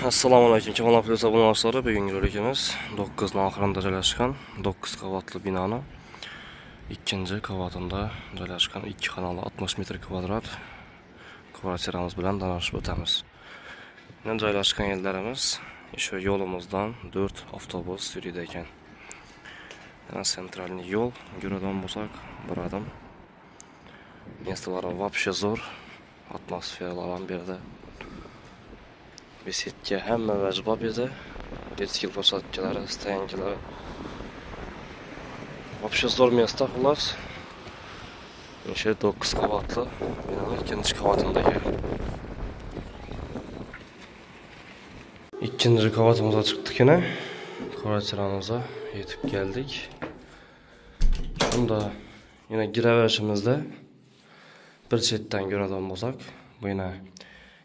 Assalomu alaykum. Kamol Plus abunachilari, bugungi rolikimiz 9 ning oxirida joylashgan 9 qavatli binoni ikkinchi qavatida joylashgan 2 xonali 60 metr kvadrat kvartiramiz bilan tanishib o'tamiz. Mana joylashgan yerlarimiz shu yo'limizdan 4 avtobus yuradi ekan. Mana sentralniy yo'l, Guradan bo'lsak, bir adım. Mestalari вообще zo'r, atmosferalar ham berdi. Besetga hamma vajib edi. Детский площадкалari, stoyankalar. Вообще zo'r место xullas. O'sha 9 qavatli binoning ikkinchi qavatidagi. Ikkinchi qavatimizga chiqdik-kina. Kvartiramizga yetib keldik. Bunda yana giraverishimizda bir chetdan Guradan bo'lsak, bu yana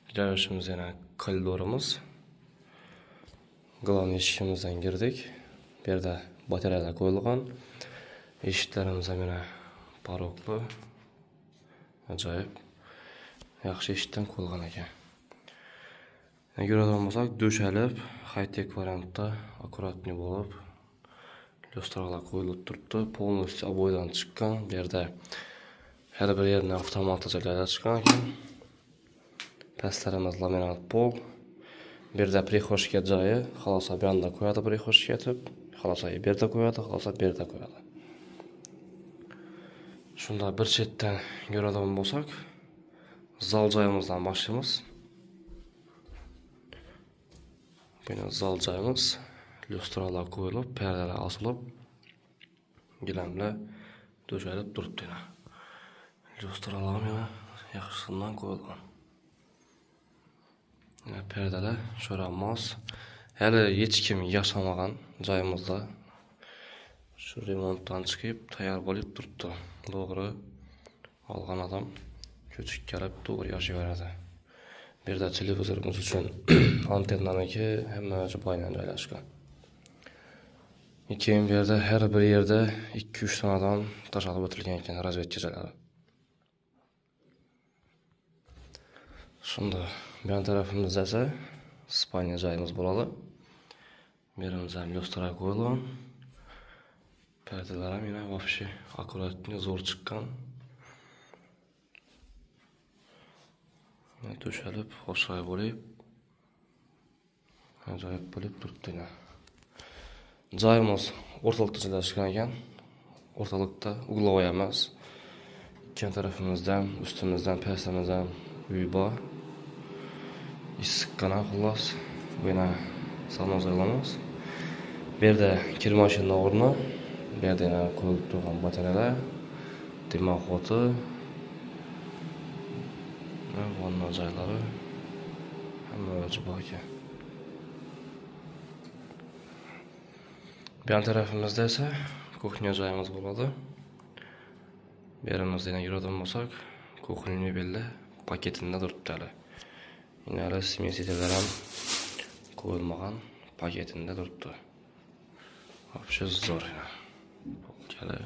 giraverishimiz yana koridorimiz. Главный eshigimizdan girdik. Bu yerda batareyalar qo'yilgan. Eshiklarimiz ham yana parokli. Ajoyib. Yaxshi eshikdan qo'yilgan ekan. Guradan bo'lsak, dushalib, high-tech variantda akkuratniy bo'lib, lyustralar qo'yilib turibdi. Полностью обойdan chiqqan. Bu yerda har bir yerni avtomatga joylashgan ekan. Pastlarimiz laminat pol. Bu yerda prixoshka joyi, xalosa bu yerda qo'yadi prixoshka etib, xalosa bu yerda qo'yadi, xalosa bu yerda qo'yadi. Shunda bir chetdan Guradan bo'lsak, zal joyimizdan boshlaymiz. Buni zal joyimiz, lyustralar qo'yilib, perdalar osilib, gilamlar dushalib turibdi. Lyustralar ham yaxshisidan qo'yilgan. Perdalar sho'ramiz. Hali hech kim yashamagan joyimizda shu remontdan chiqib tayyor bo'lib turibdi. To'g'ri olgan odam ko'chib kelib to'g'ri yashayveradi. Bu yerda televizorimiz uchun antennaniki hamma joydan joylashgan. Keyin bu yerda har bir yerda 2-3 tadan tashlab o'tilgan ekan razvedkachilar. Shunda bu tarafimizda esa spalnya joyimiz bo'ladi. Bu yerimizda lyustra qo'yilgan. Perdalar ham yana вообще akkuratniy zo'r chiqqan. Dushalib, xo'shay bo'lib, ajoyib bo'lib turibdi. Joyimiz o'rtalikda joylashgan ekan. O'rtalikda uglovoy emas. Ikki tarafimizdan, ustimizdan, pastimizdan uy bor. Issiqqina xullas. Bu yana sanozalamiz. Bu yerda kir mashina o'rni, bu yerda yana qo'yib turgan batareyalar, dimoxoti, vanna joylari hamma bor ekan. Bu tarafimizda esa kuxnya joyimiz bo'ladi. Bu yerimizda yana Guradan bo'lsak, kuxnya mebellar paketida turibdi. Yana smesителlar ham qo'yilmagan paketida turibdi. Вообще zo'r. Polkali.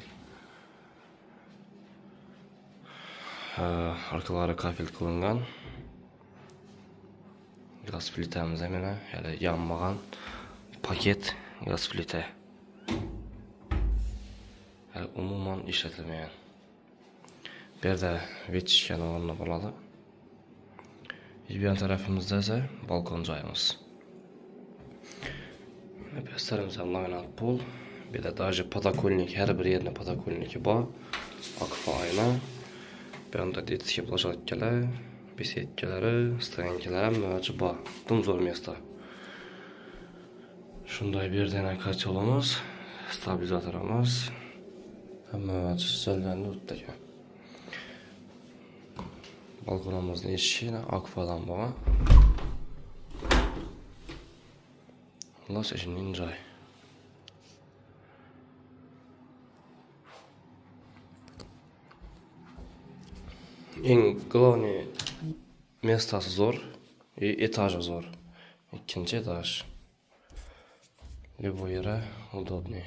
Arkalari kafel qilingan. Gaz plitamiz ham yana hali yanmagan paket gaz plita. Hali umuman ishlatilmagan. Bu yerda vechishgan o'rni bo'ladi. Yan tarafimizda esa balkon joyimiz. Pastlarimizda laminat pol. Bu yerda даже podokонник, har bir yerning podokonniki bor. Akfa oyna. Bu yerda детский площадкалар, besetkalari, stoyankalar ham mavjud bor. Tum zo'r место. Shunday bir yerda yana kotelimiz, stabilizatorimiz hamma joylarni o'tdi. Balkonimizning eshigi akfadan bo'lgan. Xullas eshikning joyi. Eng главный местasi zo'r, etaji zo'r. Ikkinchi etaj. Любой yeri удобный.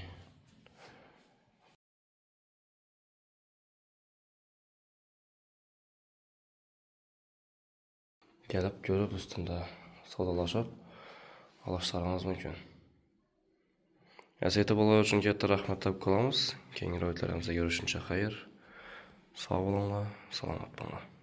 Kelib ko'rib ustida savdolashib olishlaringiz mumkin. E'tibor uchun katta rahmat deb qolamiz. Keyingi ro'yxatlarimizda görüşünce xayr. Sog' bo'linglar, salomat bo'linglar.